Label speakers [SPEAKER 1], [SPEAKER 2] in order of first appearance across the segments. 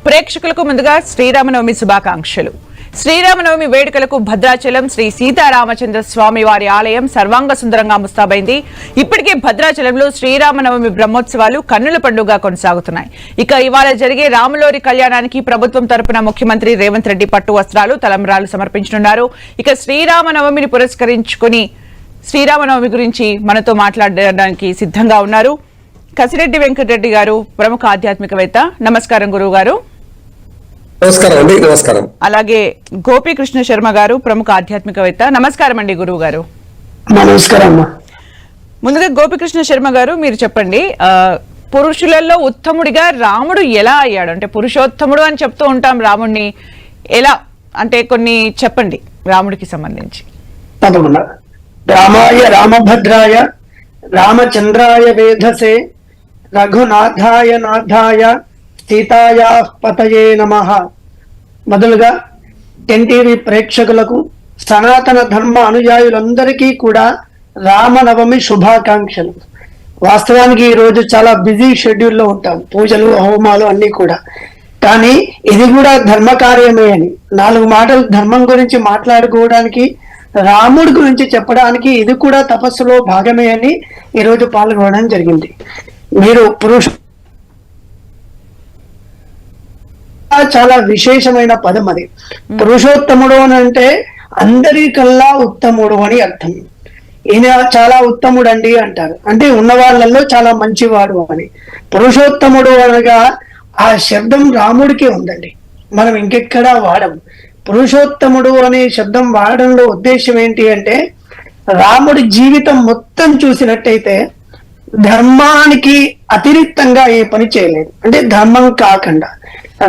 [SPEAKER 1] ప్రేక్షకులకు ముందుగా శ్రీరామనవమి శుభాకాంక్షలు. శ్రీరామనవమి వేడుకలకు భద్రాచలం శ్రీ సీతారామచంద్ర స్వామి వారి ఆలయం సర్వాంగ సుందరంగా ముస్తాబైంది. ఇప్పటికే భద్రాచలంలో శ్రీరామనవమి బ్రహ్మోత్సవాలు కన్నుల పండుగ కొనసాగుతున్నాయి. ఇక ఇవాళ జరిగే రాములోరి కళ్యాణానికి ప్రభుత్వం తరపున ముఖ్యమంత్రి రేవంత్ రెడ్డి పట్టు వస్త్రాలు తలంబ్రాలు సమర్పించనున్నారు. ఇక శ్రీరామనవమిని పురస్కరించుకుని శ్రీరామనవమి గురించి మనతో మాట్లాడడానికి సిద్ధంగా ఉన్నారు కసిరెడ్డి వెంకటరెడ్డి గారు, ప్రముఖ ఆధ్యాత్మికవేత్త. నమస్కారం గురువు గారు.
[SPEAKER 2] నమస్కారం అండి. నమస్కారం.
[SPEAKER 1] అలాగే గోపీకృష్ణ శర్మ గారు, ప్రముఖ ఆధ్యాత్మికవేత్త. నమస్కారం అండి గురువు గారు.
[SPEAKER 3] నమస్కారం.
[SPEAKER 1] ముందుగా గోపీకృష్ణ శర్మ గారు, మీరు చెప్పండి, పురుషులలో ఉత్తముడిగా రాముడు ఎలా అయ్యాడు? అంటే పురుషోత్తముడు అని చెప్తూ ఉంటాం రాముడిని, ఎలా అంటే కొన్ని చెప్పండి రాముడికి సంబంధించి.
[SPEAKER 3] తప్పకుండా. రామాయ రామభద్రాయ రామచంద్రాయ వేధసే రఘునాథాయ నాథాయ సీతాయా పతయే నమః. మొదలుగా ఎన్టీవీ ప్రేక్షకులకు, సనాతన ధర్మ అనుయాయులందరికీ కూడా రామనవమి శుభాకాంక్షలు. వాస్తవానికి ఈ రోజు చాలా బిజీ షెడ్యూల్లో ఉంటాం, పూజలు హోమాలు అన్ని కూడా. కానీ ఇది కూడా ధర్మ కార్యమే అని, 4 మాటలు ధర్మం గురించి మాట్లాడుకోవడానికి, రాముడి గురించి చెప్పడానికి ఇది కూడా తపస్సులో భాగమే అని ఈరోజు పాల్గొనడం జరిగింది. మీరు చాలా విశేషమైన పదం అది. పురుషోత్తముడు అని అంటే అందరికల్లా ఉత్తముడు అని అర్థం. ఈయన చాలా ఉత్తముడు అండి అంటారు, అంటే ఉన్న వాళ్ళల్లో చాలా మంచివాడు అని. పురుషోత్తముడు అనగా ఆ శబ్దం రాముడికి ఉందండి, మనం ఇంకెక్కడా వాడము. పురుషోత్తముడు అనే శబ్దం వాడడంలో ఉద్దేశం ఏంటి అంటే, రాముడి జీవితం మొత్తం చూసినట్టయితే ధర్మానికి అతిరిక్తంగా ఏ పని చేయలేదు, అంటే ధర్మం కాకుండా.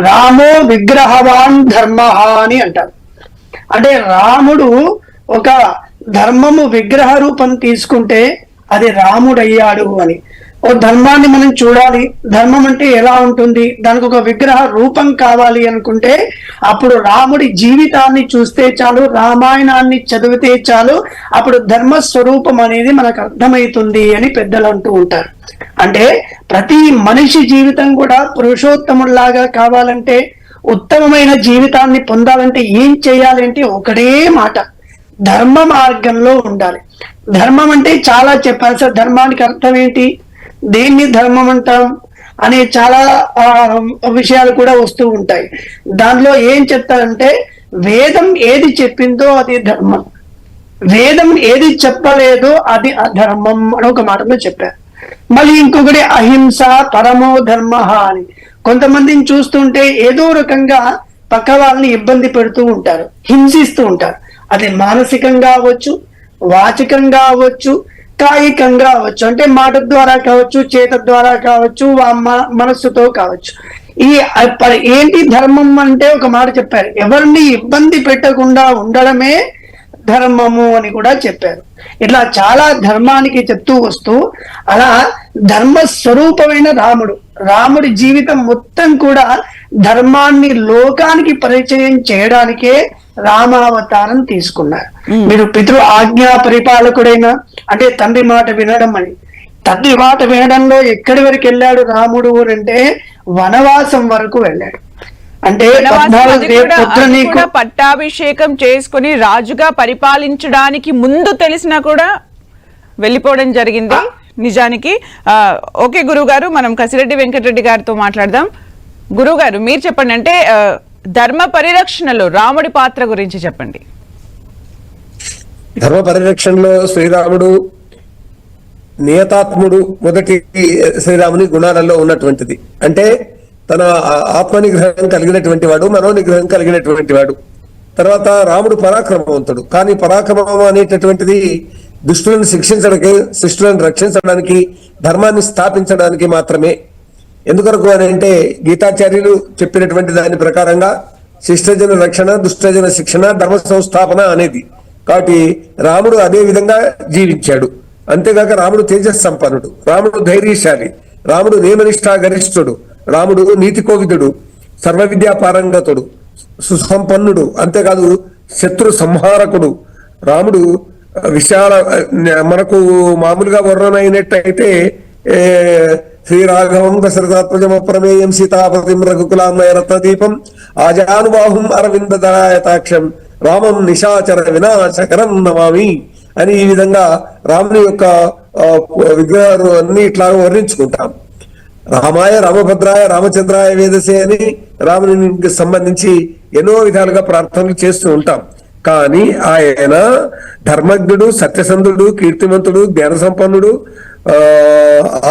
[SPEAKER 3] రామో విగ్రహవాన్ ధర్మ అని అంటారు. అంటే రాముడు ఒక ధర్మము విగ్రహ రూపం తీసుకుంటే అది రాముడయ్యాడు అని. ఓ ధర్మాన్ని మనం చూడాలి, ధర్మం అంటే ఎలా ఉంటుంది, దానికి ఒక విగ్రహ రూపం కావాలి అనుకుంటే అప్పుడు రాముడి జీవితాన్ని చూస్తే చాలు, రామాయణాన్ని చదివితే చాలు, అప్పుడు ధర్మ స్వరూపం అనేది మనకు అర్థమవుతుంది అని పెద్దలు అంటూ ఉంటారు. అంటే ప్రతి మనిషి జీవితం కూడా పురుషోత్తముడిలాగా కావాలంటే, ఉత్తమమైన జీవితాన్ని పొందాలంటే ఏం చేయాలంటే ఒకటే మాట, ధర్మ మార్గంలో ఉండాలి. ధర్మం అంటే చాలా చెప్పాలి సార్, ధర్మానికి అర్థం ఏంటి, దేన్ని ధర్మం అంటాం అనే చాలా విషయాలు కూడా వస్తూ ఉంటాయి. దానిలో ఏం చెప్తారంటే, వేదం ఏది చెప్పిందో అది ధర్మం, వేదం ఏది చెప్పలేదో అది అధర్మం అని ఒక మాటలో చెప్పారు. మళ్ళీ ఇంకొకటి అహింస పరమో ధర్మ అని. కొంతమందిని చూస్తుంటే ఏదో రకంగా పక్క వాళ్ళని ఇబ్బంది పెడుతూ ఉంటారు, హింసిస్తూ ఉంటారు. అది మానసికంగా అవ్వచ్చు, వాచికంగా అవ్వచ్చు, కాయికంగా అవ్వచ్చు, అంటే మాట ద్వారా కావచ్చు, చేత ద్వారా కావచ్చు, మనస్సుతో కావచ్చు. ఈ ఏంటి ధర్మం అంటే ఒక మాట చెప్పారు, ఎవరిని ఇబ్బంది పెట్టకుండా ఉండడమే ధర్మము అని కూడా చెప్పారు. ఇట్లా చాలా ధర్మానికి చెప్తూ వస్తూ అలా ధర్మ స్వరూపమైన రాముడి జీవితం మొత్తం కూడా ధర్మాన్ని లోకానికి పరిచయం చేయడానికే రామావతారం తీసుకున్నారు. మీరు పితృ ఆజ్ఞా పరిపాలకుడైనా, అంటే తండ్రి మాట వినడం అని. తండ్రి మాట వినడంలో ఎక్కడి వరకు వెళ్ళాడు రాముడు అంటే వనవాసం వరకు వెళ్ళాడు. అంటే
[SPEAKER 1] పట్టాభిషేకం చేసుకుని రాజుగా పరిపాలించడానికి ముందు తెలిసినా కూడా వెళ్ళిపోవడం జరిగింది నిజానికి. ఓకే గురువు గారు, మనం కసిరెడ్డి వెంకటరెడ్డి గారితో మాట్లాడదాం. గురువు గారు, మీరు చెప్పండి, అంటే ధర్మ పరిరక్షణలో రాముడి పాత్ర గురించి చెప్పండి.
[SPEAKER 2] ధర్మ పరిరక్షణలో శ్రీరాముడు నియతాత్ముడు, మొదటి శ్రీరాముని గుణాలలో ఉన్నటువంటిది. అంటే తన ఆత్మ నిగ్రహం కలిగినటువంటి వాడు, మనోనిగ్రహం కలిగినటువంటి వాడు. తర్వాత రాముడు పరాక్రమవంతుడు, కానీ పరాక్రమం అనేటటువంటిది దుష్టులను శిక్షించడానికి, శిష్టులను రక్షించడానికి, ధర్మాన్ని స్థాపించడానికి మాత్రమే. ఎందుకొరకు అని అంటే గీతాచార్యులు చెప్పినటువంటి దాని ప్రకారంగా శిష్టజన రక్షణ, దుష్టజన శిక్షణ, ధర్మ సంస్థాపన అనేది. కాబట్టి రాముడు అదే విధంగా జీవించాడు. అంతేగాక రాముడు తేజస్ సంపన్నుడు, రాముడు ధైర్యశాలి, రాముడు నియమనిష్టా గరిష్ఠుడు, రాముడు నీతి కోవిదుడు, సర్వ విద్యా పారంగతుడు, సుసంపన్నుడు, అంతేకాదు శత్రు సంహారకుడు. రాముడు విశాల, మనకు మామూలుగా వర్ణన అయినట్టయితే శ్రీరాఘవం దశరథాత్మజమప్రమేయం సీతాపతిం రఘుకులామయ రత్నదీపం ఆజానుబాహుం అరవిందదళాయతాక్షం రామం నిశాచర వినాశకరం నమామి అని ఈ విధంగా రాముని యొక్క విగ్రహాలు అన్ని ఇట్లా వర్ణించుకుంటాం. రామాయ రామభద్రాయ రామచంద్రాయ వేదసే అని రామునికి సంబంధించి ఎన్నో విధాలుగా ప్రార్థనలు చేస్తూ ఉంటాం. కానీ ఆయన ధర్మజ్ఞుడు, సత్యసంధుడు, కీర్తిమంతుడు, జ్ఞాన సంపన్నుడు,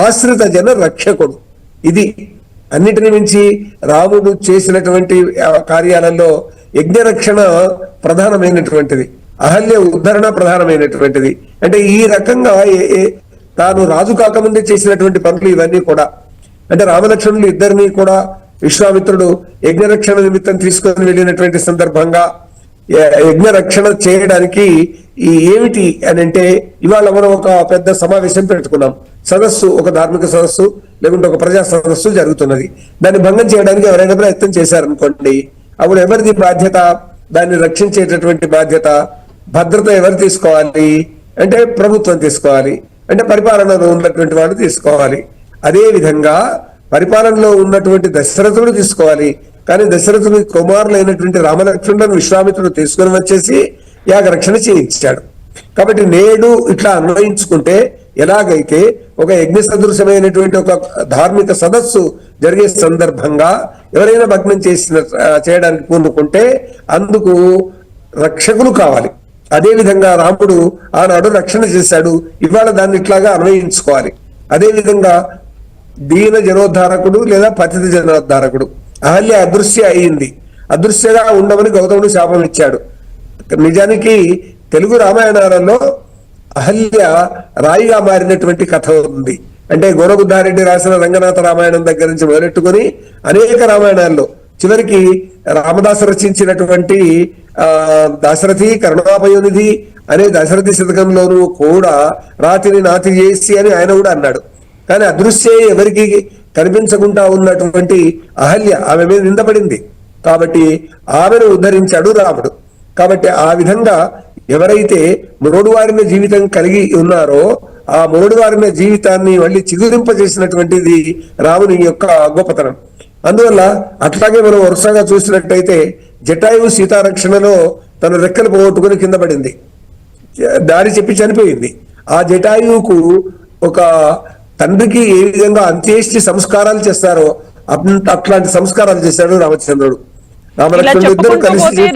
[SPEAKER 2] ఆశ్రిత జన రక్షకుడు. ఇది అన్నిటిని మించి రాముడు చేసినటువంటి కార్యాలలో యజ్ఞరక్షణ ప్రధానమైనటువంటిది, అహల్య ఉద్ధరణ ప్రధానమైనటువంటిది. అంటే ఈ రకంగా తాను రాజు కాకముందే చేసినటువంటి పనులు ఇవన్నీ కూడా. అంటే రామలక్ష్మణులు ఇద్దరిని కూడా విశ్వామిత్రుడు యజ్ఞరక్షణ నిమిత్తం తీసుకొని వెళ్ళినటువంటి సందర్భంగా యజ్ఞరక్షణ చేయడానికి ఏమిటి అని అంటే, ఇవాళ మనం ఒక పెద్ద సమావేశం పెట్టుకున్నాం, సదస్సు, ఒక ధార్మిక సదస్సు లేకుంటే ఒక ప్రజా సదస్సు జరుగుతున్నది. దాన్ని భంగం చేయడానికి ఎవరైనా ప్రయత్నం చేశారనుకోండి, అప్పుడు ఎవరిది బాధ్యత? దాన్ని రక్షించేటటువంటి బాధ్యత, భద్రత ఎవరు తీసుకోవాలి అంటే ప్రభుత్వం తీసుకోవాలి, అంటే పరిపాలనలో ఉన్నటువంటి వాడు తీసుకోవాలి. అదే విధంగా పరిపాలనలో ఉన్నటువంటి దశరథుడు తీసుకోవాలి. కానీ దశరథుని కుమారులైనటువంటి రామలక్ష్మణులను విశ్వామిత్రుడు తీసుకుని వచ్చేసి యాగరక్షణ చేయించాడు. కాబట్టి నేడు ఇట్లా అన్వయించుకుంటే ఎలాగైతే ఒక యజ్ఞ సదృశమైనటువంటి ఒక ధార్మిక సదస్సు జరిగే సందర్భంగా ఎవరైనా భగ్నం చేయడానికి పూనుకుంటే అందుకు రక్షకులు కావాలి. అదే విధంగా రాముడు ఆనాడు రక్షణ చేశాడు, ఇవాళ దాన్ని ఇట్లాగా అన్వయించుకోవాలి. అదే విధంగా దీన జనోద్ధారకుడు లేదా పతిత జనోద్ధారకుడు. అహల్య అదృశ్య అయింది, అదృశ్యగా ఉండమని గౌతముడు శాపం ఇచ్చాడు. నిజానికి తెలుగు రామాయణాలలో అహల్య రాయిగా మారినటువంటి కథ ఉంది. అంటే గోనబుద్ధారెడ్డి రాసిన రంగనాథ రామాయణం దగ్గర నుంచి మొదలెట్టుకుని అనేక రామాయణాల్లో చివరికి రామదాసు రచించినటువంటి దశరథి కరుణాపయోనిధి అనే దశరథి శతకంలోనూ కూడా రాతిని నాతి చేసి అని ఆయన కూడా అన్నాడు. కానీ అదృశ్య ఎవరికి కనిపించకుండా ఉన్నటువంటి అహల్య ఆమె మీద నిందపడింది కాబట్టి ఆమెను ఉద్ధరించాడు రాముడు. కాబట్టి ఆ విధంగా ఎవరైతే మురడువారిన జీవితం కలిగి ఉన్నారో ఆ మురడువారిన జీవితాన్ని మళ్ళీ చిగురింపజేసినటువంటిది రాముని యొక్క గొప్పతనం. అందువల్ల అట్లాగే మనం వరుసగా చూసినట్టయితే జటాయువు సీతారక్షణలో తన రెక్కలు పోగొట్టుకుని కింద పడింది, దారి చెప్పి చనిపోయింది. ఆ జటాయువుకు ఒక తండ్రికి ఏ విధంగా అంత్యేష్టి సంస్కారాలు చేస్తారో అట్లాంటి సంస్కారాలు చేశాడు రామచంద్రుడు.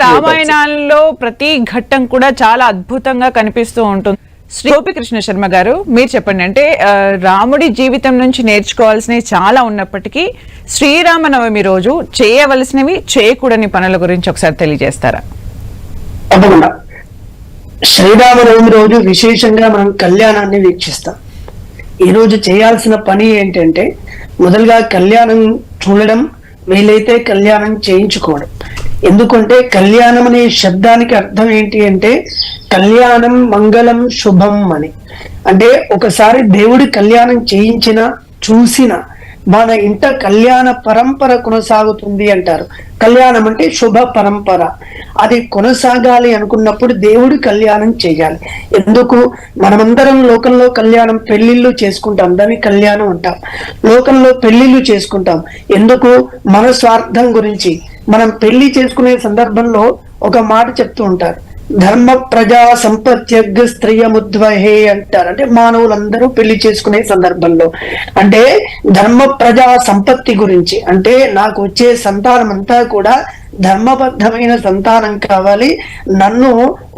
[SPEAKER 1] రామాయణాల్లో ప్రతి ఘట్టం కూడా చాలా అద్భుతంగా కనిపిస్తూ ఉంటుంది. శ్రీ గోపికృష్ణ శర్మ గారు, మీరు చెప్పండి. అంటే రాముడి జీవితం నుంచి నేర్చుకోవాల్సినవి చాలా ఉన్నప్పటికీ శ్రీరామనవమి రోజు చేయవలసినవి, చేయకూడని పనుల గురించి ఒకసారి తెలియజేస్తారా?
[SPEAKER 3] తప్పకుండా. శ్రీరామనవమి రోజు విశేషంగా మనం కళ్యాణాన్ని వీక్షిస్తాం. ఈ రోజు చేయాల్సిన పని ఏంటంటే మొదలుగా కళ్యాణం చూడడం, వీలైతే కళ్యాణం చేయించుకోవడం. ఎందుకంటే కళ్యాణం అనే శబ్దానికి అర్థం ఏంటి అంటే కళ్యాణం మంగళం శుభం అని. అంటే ఒకసారి దేవుడి కళ్యాణం చేయించిన చూసిన మన ఇంట కళ్యాణ పరంపర కొనసాగుతుంది అంటారు. కళ్యాణం అంటే శుభ పరంపర, అది కొనసాగాలి అనుకున్నప్పుడు దేవుడు కళ్యాణం చేయాలి. ఎందుకు? మనమందరం లోకంలో కళ్యాణం పెళ్లిళ్ళు చేసుకుంటాం, దాన్ని కళ్యాణం అంటాం. లోకంలో పెళ్లిళ్ళు చేసుకుంటాం ఎందుకు? మన స్వార్థం గురించి. మనం పెళ్లి చేసుకునే సందర్భంలో ఒక మాట చెప్తూ ఉంటారు, ధర్మ ప్రజా సంపత్యగ్ స్త్రియముద్వహే అంటారు. అంటే మానవులందరూ పెళ్లి చేసుకునే సందర్భంలో అంటే ధర్మ ప్రజా సంపత్తి గురించి. అంటే నాకు వచ్చే సంతానం అంతా కూడా ధర్మబద్ధమైన సంతానం కావాలి, నన్ను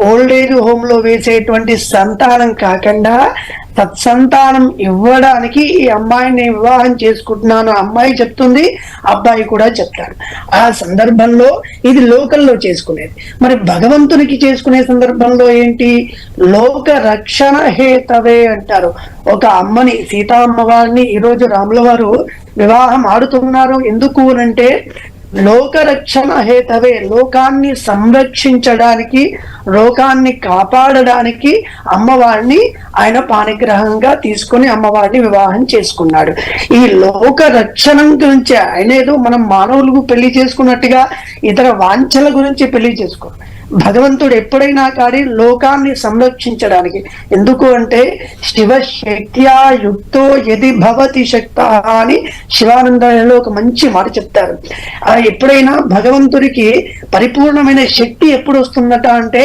[SPEAKER 3] ఓల్డేజ్ హోమ్ లో వేసేటువంటి సంతానం కాకుండా సత్సంతానం ఇవ్వడానికి ఈ అమ్మాయిని వివాహం చేసుకుంటున్నాను. అమ్మాయి చెప్తుంది, అబ్బాయి కూడా చెప్తాడు. ఆ సందర్భంలో ఇది లోకల్లో చేసుకునేది. మరి భగవంతునికి చేసుకునే సందర్భంలో ఏంటి? లోక రక్షణ హేతవే అంటారు. ఒక అమ్మని, సీతా అమ్మవారిని ఈరోజు రాముల వారు వివాహం ఆడుతున్నారు. ఎందుకు అంటే లోక రక్షణ హేతవే, లోకాన్ని సంరక్షించడానికి, లోకాన్ని కాపాడడానికి అమ్మవారిని ఆయన పాణిగ్రహంగా తీసుకొని అమ్మవారిని వివాహం చేసుకున్నాడు. ఈ లోక రక్షణ గురించి ఆయన ఏదో మనం మానవులకు పెళ్లి చేసుకున్నట్టుగా ఇతర వాంఛల గురించి పెళ్లి చేసుకో. భగవంతుడు ఎప్పుడైనా కానీ లోకాన్ని సంరక్షించడానికి, ఎందుకు అంటే శివశక్త్యా యుక్తో యది భవతి శక్త అని శివానందలో ఒక మంచి మాట చెప్తారు. ఎప్పుడైనా భగవంతుడికి పరిపూర్ణమైన శక్తి ఎప్పుడు వస్తుందట అంటే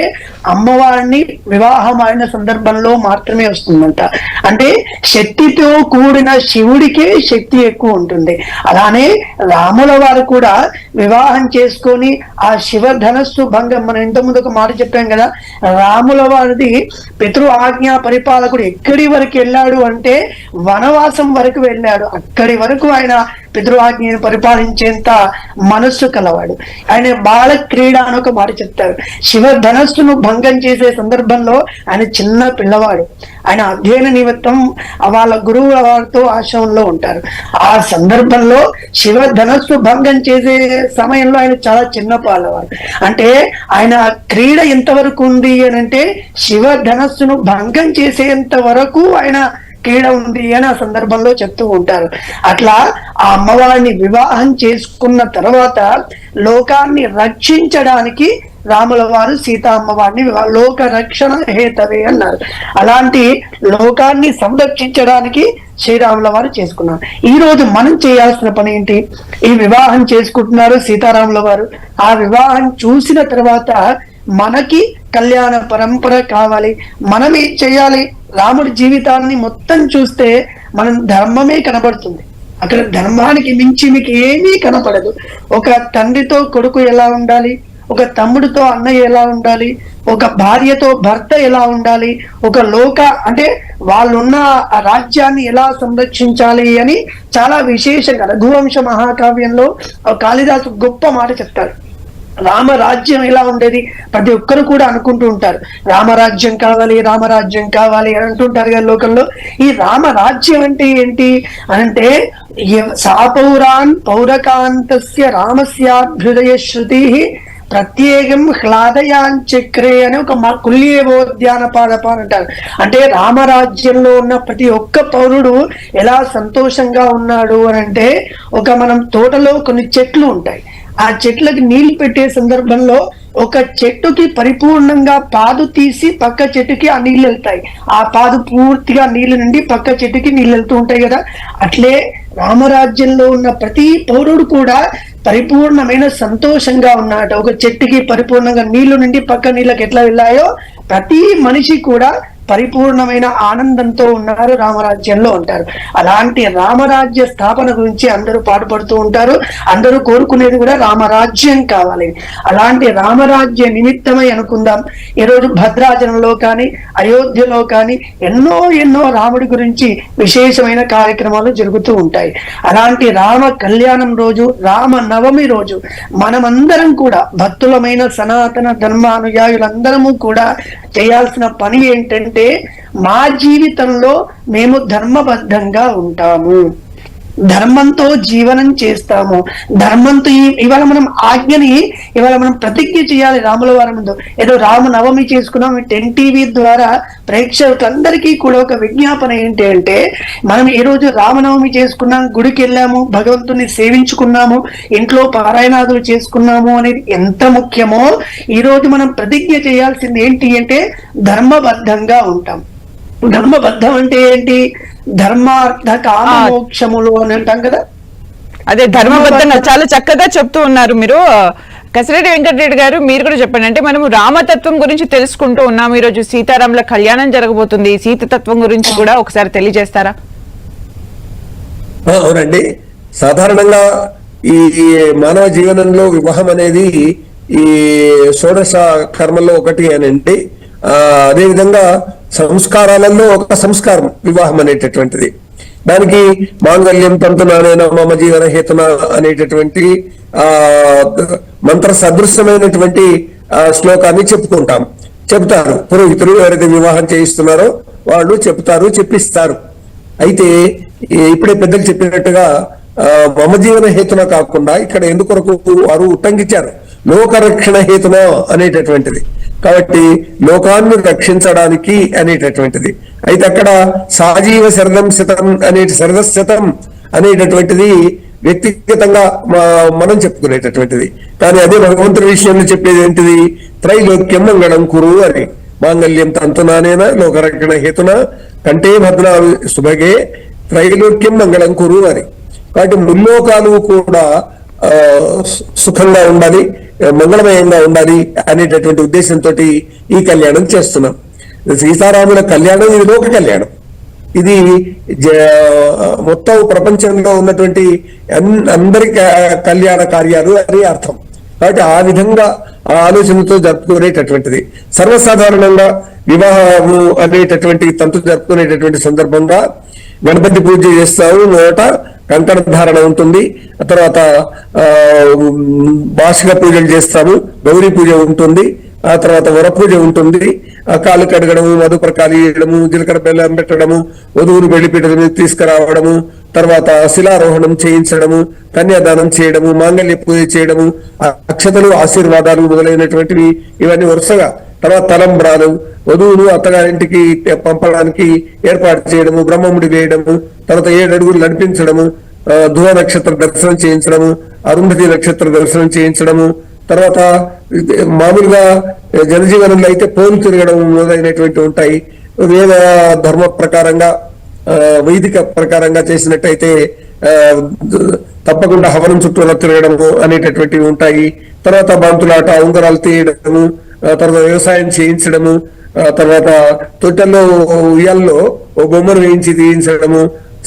[SPEAKER 3] అమ్మవారిని వివాహం అయిన సందర్భంలో మాత్రమే వస్తుందంట. అంటే శక్తితో కూడిన శివుడికే శక్తి ఎక్కువ ఉంటుంది. అలానే రాముల వారు కూడా వివాహం చేసుకొని ఆ శివ ధనస్సు భంగం, మనం ఇంతకుముందు ఒక మాట చెప్పాం కదా, రాముల వారిది పితృ ఆజ్ఞా పరిపాలకుడు ఎక్కడి వరకు వెళ్ళాడు అంటే వనవాసం వరకు వెళ్ళాడు. అక్కడి వరకు ఆయన పితృఆజ్ఞను పరిపాలించేంత మనస్సు కలవాడు. ఆయన బాల క్రీడ అని ఒక మాట చెప్తారు. శివ ధనస్సును భంగం చేసే సందర్భంలో ఆయన చిన్న పిల్లవాడు. ఆయన అధ్యయన నిమిత్తం వాళ్ళ గురువు వారితో ఆశ్రమంలో ఉంటారు. ఆ సందర్భంలో శివ ధనస్సు భంగం చేసే సమయంలో ఆయన చాలా చిన్న పాలవాడు. అంటే ఆయన క్రీడ ఎంతవరకు ఉంది అని అంటే శివ ధనస్సును భంగం చేసేంత వరకు ఆయన క్రీడ ఉంది అని ఆ సందర్భంలో చెప్తూ ఉంటారు. అట్లా ఆ అమ్మవారిని వివాహం చేసుకున్న తర్వాత లోకాన్ని రక్షించడానికి రాముల వారు సీతా అమ్మవారిని లోక రక్షణ హేతవే అన్నారు. అలాంటి లోకాన్ని సంరక్షించడానికి శ్రీరాముల వారు చేసుకున్నారు. ఈ రోజు మనం చేయాల్సిన పని ఏంటి? ఈ వివాహం చేసుకుంటున్నారు సీతారాముల వారు. ఆ వివాహం చూసిన తర్వాత మనకి కళ్యాణ పరంపర కావాలి. మనం ఏం చేయాలి? రాముడి జీవితాన్ని మొత్తం చూస్తే మనం ధర్మమే కనబడుతుంది. అక్కడ ధర్మానికి మించి మీకు ఏమీ కనపడదు. ఒక తండ్రితో కొడుకు ఎలా ఉండాలి, ఒక తమ్ముడితో అన్నయ్య ఎలా ఉండాలి, ఒక భార్యతో భర్త ఎలా ఉండాలి, ఒక అంటే వాళ్ళున్న రాజ్యాన్ని ఎలా సంరక్షించాలి అని చాలా విశేషంగా రఘువంశ మహాకావ్యంలో కాళిదాసు గొప్ప మాట చెప్తారు. రామరాజ్యం ఎలా ఉండేది ప్రతి ఒక్కరు కూడా అనుకుంటూ ఉంటారు. రామరాజ్యం కావాలి, రామరాజ్యం కావాలి అని అంటుంటారు కదా లోకంలో. ఈ రామరాజ్యం అంటే ఏంటి అంటే సాపౌరాన్ పౌరకాంతస్య రామస్యాభ్యుదయ శృతి ప్రత్యేకం హ్లాదయాంచక్రే అని ఒక కుల్యేవోద్యాన పాదప అంటారు. అంటే రామరాజ్యంలో ఉన్న ప్రతి ఒక్క పౌరుడు ఎలా సంతోషంగా ఉన్నాడు అని అంటే, మనం తోటలో కొన్ని చెట్లు ఉంటాయి. ఆ చెట్లకి నీళ్లు పెట్టే సందర్భంలో ఒక చెట్టుకి పరిపూర్ణంగా పాదు తీసి పక్క చెట్టుకి ఆ నీళ్ళు వెళ్తాయి. ఆ పాదు పూర్తిగా నీళ్లు నుండి పక్క చెట్టుకి నీళ్ళు వెళ్తూ ఉంటాయి కదా. అట్లే రామరాజ్యంలో ఉన్న ప్రతి పౌరుడు కూడా పరిపూర్ణమైన సంతోషంగా ఉన్నాడు. ఒక చెట్టుకి పరిపూర్ణంగా నీళ్లు నుండి పక్క నీళ్ళకి ఎట్లా వెళ్ళాయో ప్రతి మనిషి కూడా పరిపూర్ణమైన ఆనందంతో ఉన్నారు, రామరాజ్యంలో ఉంటారు. అలాంటి రామరాజ్య స్థాపన గురించి అందరూ పాటుపడుతూ ఉంటారు. అందరూ కోరుకునేది కూడా రామరాజ్యం కావాలి. అలాంటి రామరాజ్య నిమిత్తమై అనుకుందాం. ఈరోజు భద్రాచలంలో కానీ అయోధ్యలో కానీ ఎన్నో రాముడి గురించి విశేషమైన కార్యక్రమాలు జరుగుతూ ఉంటాయి. అలాంటి రామ కళ్యాణం రోజు, రామ నవమి రోజు మనమందరం కూడా భక్తులమైన సనాతన ధర్మానుయాయులందరము కూడా చేయాల్సిన పని ఏంటంటే మా జీవితంలో మేము ధర్మబద్ధంగా ఉంటాము, ధర్మంతో జీవనం చేస్తాము. ధర్మంతో ఇవాళ మనం ఆజ్ఞని ఇవాళ మనం ప్రతిజ్ఞ చేయాలి. రాముల వారి ముందు ఏదో రామనవమి చేసుకున్నాం. 10 టీవీ ద్వారా ప్రేక్షకులందరికీ కూడా ఒక విజ్ఞాపన ఏంటి అంటే, మనం ఈ రోజు రామనవమి చేసుకున్నాం, గుడికి వెళ్ళాము, భగవంతుని సేవించుకున్నాము, ఇంట్లో పారాయణాదులు చేసుకున్నాము అనేది ఎంత ముఖ్యమో ఈ రోజు మనం ప్రతిజ్ఞ చేయాల్సింది ఏంటి అంటే ధర్మబద్ధంగా ఉంటాం. ధర్మబద్ధం అంటే ఏంటి? ధర్మార్థ కామ మోక్షములు అని అంటాం కదా.
[SPEAKER 1] అదే ధర్మబద్ధంగా చాలా చక్కగా చెప్తూ ఉన్నారు మీరు. కసిరెడ్డి వెంకటరెడ్డి గారు, మీరు కూడా చెప్పండి. అంటే మనము రామతత్వం గురించి తెలుసుకుంటూ ఉన్నాము. ఈ రోజు సీతారాముల కళ్యాణం జరగబోతుంది. సీతతత్వం గురించి కూడా ఒకసారి తెలియజేస్తారా?
[SPEAKER 2] అవునండి. సాధారణంగా ఈ మానవ జీవనంలో వివాహం అనేది ఈ షోడశ కర్మల్లో ఒకటి అనండి. అదేవిధంగా సంస్కారాలలో ఒక సంస్కారం వివాహం అనేటటువంటిది. దానికి మాంగళ్యం తంతునానేన మమ జీవన హేతున అనేటటువంటి మంత్ర సదృశ్యమైనటువంటి శ్లోకాన్ని చెప్తారు పురోహితులు. ఎవరైతే వివాహం చేయిస్తున్నారో వాళ్ళు చెప్పిస్తారు. అయితే ఇప్పుడే పెద్దలు చెప్పినట్టుగా మమ జీవన హేతున కాకుండా ఇక్కడ ఎందుకొరకు వారు ఉట్టంకించారు లోకరక్షణ హేతున అనేటటువంటిది. కాబట్టి లోకాన్ని రక్షించడానికి అనేటటువంటిది. అయితే అక్కడ సాజీవ శరదం శతం శరదశతం అనేటటువంటిది వ్యక్తిగతంగా మనం చెప్పుకునేటటువంటిది. కానీ అదే భగవంతుడి విషయంలో చెప్పేది ఏంటిది? త్రైలోక్యం మంగళం కురు అని. మాంగళ్యం తంతునానేన లోకరక్షణ హేతున కంటే భద్రా సుభగే త్రైలోక్యం మంగళం కురు అని. కాబట్టి ముల్లోకాలు కూడా సుఖంగా ఉండాలి, మంగళమయంగా ఉండాలి అనేటటువంటి ఉద్దేశంతో ఈ కళ్యాణం చేస్తున్నాం. సీతారాముల కళ్యాణం ఇది లోక కళ్యాణం. ఇది మొత్తం ప్రపంచంలో ఉన్నటువంటి అందరి కళ్యాణ కార్యాలు అని అర్థం. కాబట్టి ఆ విధంగా ఆ ఆలోచనతో జరుపుకునేటటువంటిది. సర్వసాధారణంగా వివాహము అనేటటువంటి తంతు జరుపుకునేటటువంటి సందర్భంగా గణపతి పూజ చేస్తాము, నోట కంకణ ధారణ ఉంటుంది, తర్వాత వార్షిక పూజలు చేస్తాము, గౌరీ పూజ ఉంటుంది, ఆ తర్వాత వర పూజ ఉంటుంది, కాలు కడగడము, మధు ప్రకాలీయడము, జీలకర్ర బెల్లం పెట్టడము, వధువును బెల్లిపీఠ తీసుకురావడము, తర్వాత శిలారోహణం చేయించడము, కన్యాదానం చేయడము, మాంగళ్య పూజ చేయడము, అక్షతలు ఆశీర్వాదాలు మొదలైనటువంటివి ఇవన్నీ వరుసగా. తర్వాత తలంబ్రాలు, వధువును అత్తగారింటికి పంపడానికి ఏర్పాటు చేయడము, బ్రహ్మముడి వేయడము, తర్వాత 7 అడుగులు నడిపించడము, ధ్రువ నక్షత్ర దర్శనం చేయించడము, అరుంధతి నక్షత్ర దర్శనం చేయించడము, తర్వాత మామూలుగా జనజీవనంలో అయితే పోలు తిరగడం మొదలైనటువంటి ఉంటాయి. వేద ధర్మ ప్రకారంగా వైదిక ప్రకారంగా చేసినట్టయితే తప్పకుండా హవనం చుట్టూ తిరగడము అనేటటువంటివి ఉంటాయి. తర్వాత బంతులాట, ఉంగరాలు తీయడము, తర్వాత వ్యవసాయం చేయించడము, తర్వాత తొట్టెల్లో ఉయ్యాల్లో ఓ బొమ్మను వేయించి తీయించడము,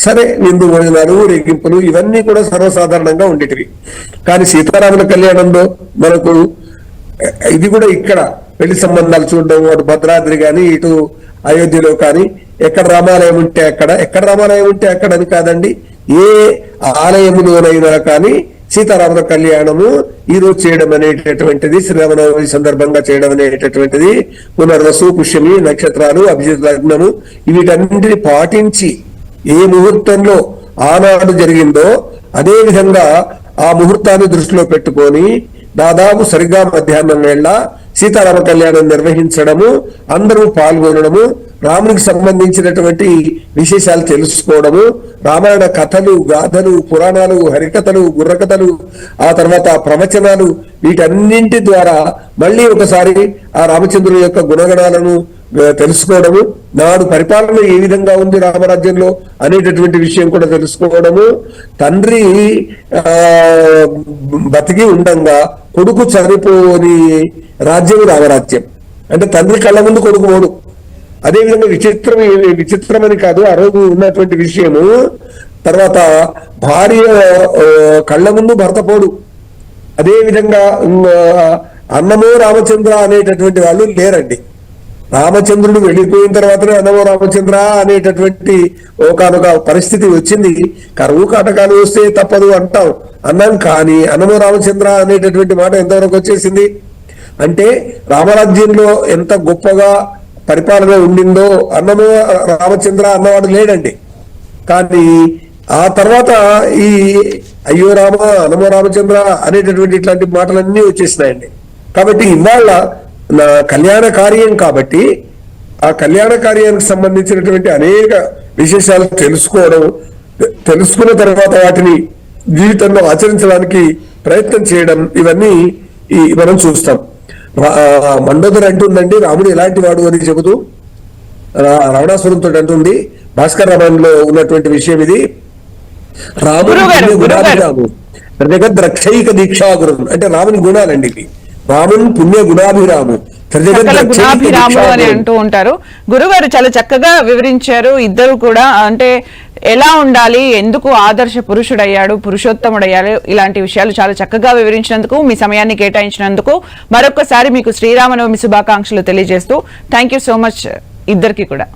[SPEAKER 2] సరే విందు భోజనాలు, రేగింపులు ఇవన్నీ కూడా సర్వసాధారణంగా ఉండేటివి. కానీ సీతారాముల కళ్యాణంలో మనకు ఇది కూడా ఇక్కడ పెళ్లి సంబంధాలు చూడడం, అటు భద్రాద్రి కానీ ఇటు అయోధ్యలో కానీ ఎక్కడ రామాలయం ఉంటే ఎక్కడ రామాలయం ఉంటే అక్కడ అని కాదండి, ఏ ఆలయములోనైనా కానీ సీతారాముల కళ్యాణము ఈ రోజు చేయడం అనేటటువంటిది, శ్రీరామనవమి సందర్భంగా చేయడం అనేటటువంటిది, పునర్వసు, పుష్యమి నక్షత్రాలు, అభిజిత్ లగ్నము వీటన్నింటిని పాటించి ఏ ముహూర్తంలో ఆనాడు జరిగిందో అదే విధంగా ఆ ముహూర్తాన్ని దృష్టిలో పెట్టుకొని దాదాపు సరిగ్గా మధ్యాహ్నం వేళ సీతారామ కళ్యాణం నిర్వహించడము, అందరూ పాల్గొనడము, రామునికి సంబంధించినటువంటి విశేషాలు తెలుసుకోవడము, రామాయణ కథలు, గాథలు, పురాణాలు, హరికథలు, బుర్రకథలు, ఆ తర్వాత ప్రవచనాలు వీటన్నింటి ద్వారా మళ్ళీ ఒకసారి ఆ రామచంద్రుని యొక్క గుణగణాలను తెలుసుకోవడము, నాడు పరిపాలన ఏ విధంగా ఉంది రామరాజ్యంలో అనేటటువంటి విషయం కూడా తెలుసుకోవడము, తండ్రి బతికి ఉండంగా కొడుకు చనిపోని రాజ్యం రామరాజ్యం. అంటే తండ్రి కళ్ళ ముందు కొడుకు పోడు. అదేవిధంగా విచిత్రమని కాదు, ఆ రోజు ఉన్నటువంటి విషయము. తర్వాత భార్య కళ్ళ ముందు భర్త పోడు. అదేవిధంగా అన్నమో రామచంద్ర అనేటటువంటి వాళ్ళు లేరండి. రామచంద్రుడు వెళ్ళిపోయిన తర్వాతనే అన్నమో రామచంద్ర అనేటటువంటి ఒకనొక పరిస్థితి వచ్చింది. కరువు కాటకాలు వస్తే తప్పదు అంటాం, అన్నాం. కానీ అన్నమో రామచంద్ర అనేటటువంటి మాట ఎంతవరకు వచ్చేసింది అంటే రామరాజ్యంలో ఎంత గొప్పగా పరిపాలన ఉండిందో అన్నమో రామచంద్ర అన్నవాడు లేడండి. కానీ ఆ తర్వాత ఈ అయ్యో రామ, అన్నమో రామచంద్ర అనేటటువంటి ఇట్లాంటి మాటలన్నీ వచ్చేసినాయండి. కాబట్టి ఇవాళ నా కళ్యాణ కార్యం కాబట్టి ఆ కళ్యాణ కార్యానికి సంబంధించినటువంటి అనేక విశేషాలు తెలుసుకున్న తర్వాత వాటిని జీవితంలో ఆచరించడానికి ప్రయత్నం చేయడం, ఇవన్నీ మనం చూస్తాం. మండోదరి అంటుందండి రాముడు ఎలాంటి వాడు అని చెబుతూ, రావణాసురంతో అంటుంది, భాస్కర్ రామాయణంలో ఉన్నటువంటి విషయం ఇది. రాముడు గుణాభిరాము జగద్రక్షైక దీక్షాగురు అంటే రాముని గుణాలండి ఇవి. రాముని పుణ్య గుణాభిరాము
[SPEAKER 1] గుణాభిరాముడు అని అంటూ ఉంటారు. గురుగారు చాలా చక్కగా వివరించారు. ఇద్దరు కూడా అంటే ఎలా ఉండాలి, ఎందుకు ఆదర్శ పురుషుడయ్యాడు, పురుషోత్తముడయ్యాడు, ఇలాంటి విషయాలు చాలా చక్కగా వివరించినందుకు, మీ సమయాన్ని కేటాయించినందుకు మరొకసారి మీకు శ్రీరామనవమి శుభాకాంక్షలు తెలియజేస్తూ థ్యాంక్ యూ సో మచ్ ఇద్దరికి కూడా.